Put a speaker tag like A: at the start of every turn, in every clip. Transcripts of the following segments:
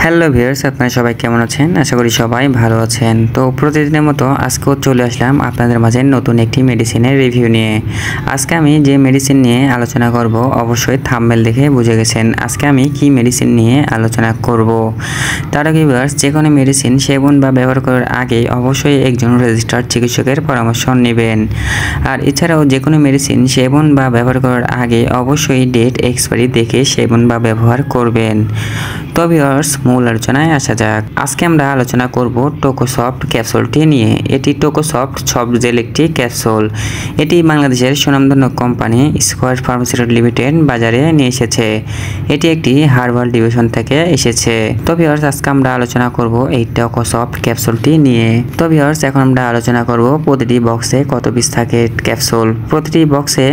A: Hello viewers, আপনারা সবাই কেমন আছেন? আশা করি সবাই ভালো আছেন। তো প্রতিদিনের মতো আজকেও চলে আসলাম আপনাদের মাঝে নতুন একটি মেডিসিনের রিভিউ নিয়ে। আজকে আমি যে মেডিসিন নিয়ে আলোচনা করব অবশ্যই থাম্বনেল দেখে বুঝে গেছেন আজকে আমি কি মেডিসিন নিয়ে আলোচনা করব। তার আগে ভিউয়ার্স, যে কোনো মেডিসিন সেবন বা ব্যবহার করার আগে অবশ্যই একজন রেজিস্টার্ড চিকিৎসকের পরামর্শ নেবেন। আর এছাড়াও যে কোনো মেডিসিন সেবন বা ব্যবহার করার আগে অবশ্যই ডেট এক্সপায়ারি দেখে সেবন বা ব্যবহার করবেন। তো ভিউয়ার্স, মূল আলোচনায় আসা যাক। আজকে আমরা আলোচনা করব টোকোসফট ক্যাপসুলটি নিয়ে। এটি টোকোসফট সফট জেল একটি ক্যাপসুল। এটি বাংলাদেশের সুনামধন্য কোম্পানি স্কয়ার ফার্মাসিউটিক্যাল লিমিটেড বাজারে নিয়ে এসেছে। এটি একটি হার্বাল ডিভিশন থেকে এসেছে। তো ভিউয়ার্স, আজকে আমরা আলোচনা করব এই টোকোসফট ক্যাপসুলটি নিয়ে। তো ভিউয়ার্স, এখন আমরা আলোচনা করব প্রতিটি বক্সে কত পিস থাকে ক্যাপসুল। প্রতিটি বক্সে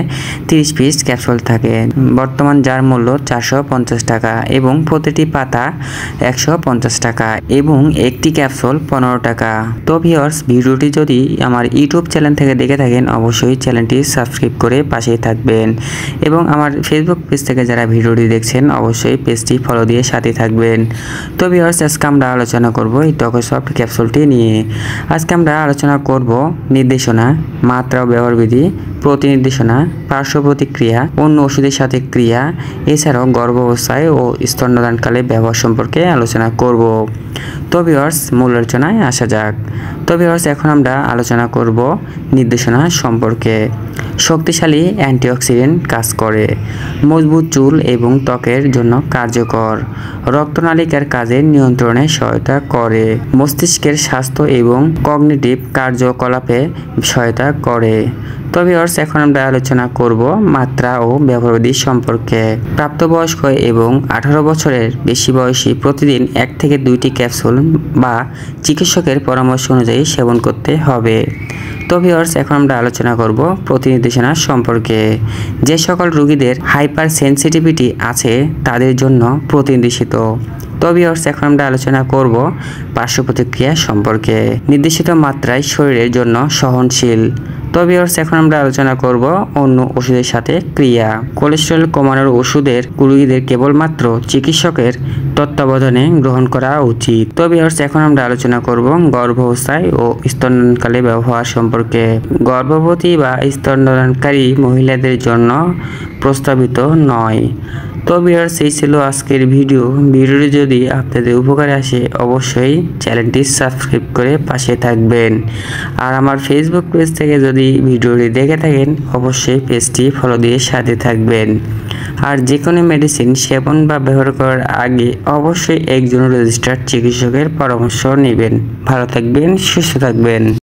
A: 30 পিস ক্যাপসুল থাকে। বর্তমান যার মূল্য 450 টাকা এবং প্রতিটি পাতা 150 টাকা এবং একটি ক্যাপসুল 15 টাকা। তো ভিউয়ার্স, ভিডিওটি যদি আমার ইউটিউব চ্যানেল থেকে দেখে থাকেন অবশ্যই চ্যানেলটি সাবস্ক্রাইব করে পাশেই থাকবেন এবং আমার ফেসবুক পেজ থেকে যারা ভিডিওটি দেখছেন অবশ্যই পেজটি ফলো দিয়ে সাথে থাকবেন। তো ভিউয়ার্স, আজকে আমরা আলোচনা করব এই টোকোসফট ক্যাপসুলটি নিয়ে। আজকে আমরা আলোচনা করব নির্দেশনা, মাত্রা ও ব্যবহার বিধি, প্রতিনির্দেশনা, পার্শ্ব প্রতিক্রিয়া, অন্য ওষুধের সাথে ক্রিয়া, এছাড়াও গর্ভাবস্থায় ও স্তন্যদানকালে ব্যবহার সম্পর্কে আলোচনা করব। তো ভিউয়ার্স, মূল আলোচনায় আসা যাক। তো ভিউয়ার্স, এখন আমরা আলোচনা করব নির্দেশনা সম্পর্কে। শক্তিশালী অ্যান্টিঅক্সিডেন্ট কাজ করে, মজবুত চুল এবং ত্বকের জন্য কার্যকর, রক্তনালিকার কাজের নিয়ন্ত্রণে সহায়তা করে, মস্তিষ্কের স্বাস্থ্য এবং কগনিটিভ কার্যকলাপে সহায়তা করে। তো ভিউয়ার্স, এখন আমরা আলোচনা করব মাত্রা ও ব্যবহারবিধি সম্পর্কে। প্রাপ্তবয়স্ক এবং 18 বছরের বেশি বয়সী প্রতিদিন 1 থেকে 2টি ক্যাপসুল বা চিকিৎসকের পরামর্শ অনুযায়ী সেবন করতে হবে। তো ভিউয়ার্স, এখন আমরা আলোচনা করব প্রতিনির্দেশনা সম্পর্কে। যে সকল রোগীদের হাইপার সেনসিটিভিটি আছে তাদের জন্য প্রতিনির্দেশিত। তো ভিউয়ার্স, এখন আমরা আলোচনা করব পার্শ্ব প্রতিক্রিয়া সম্পর্কে। নির্দেশিত মাত্রায় শরীরের জন্য সহনশীল। তো ভিউয়ার্স, এখন আমরা আলোচনা করব অন্য ওষুধের সাথে ক্রিয়া। কোলেস্টেরল কমানোর ওষুধের রোগীদের কেবলমাত্র চিকিৎসকের তত্ত্বাবধানে গ্রহণ করা উচিত। তো ভিউয়ার্স, এখন আমরা আলোচনা করব গর্ভাবস্থায় ও স্তন্যদানকালে ব্যবহার সম্পর্কে। গর্ভবতী বা স্তন্যদানকারী মহিলাদের জন্য প্রস্তাবিত নয়। তো ভিউয়ার্স, এই ছিল আজকের ভিডিওটি যদি আপনাদের উপকারে আসে অবশ্যই চ্যানেলটি সাবস্ক্রাইব করে পাশে থাকবেন। আর আমার ফেসবুক পেজ থেকে যদি ভিডিওটি দেখে থাকেন অবশ্যই পেজটি ফলো দিয়ে সাথে থাকবেন। আর যে কোনো মেডিসিন সেবন বা ব্যবহার করার আগে অবশ্যই একজন রেজিস্টার্ড চিকিৎসকের পরামর্শ নেবেন। ভালো থাকবেন, সুস্থ থাকবেন।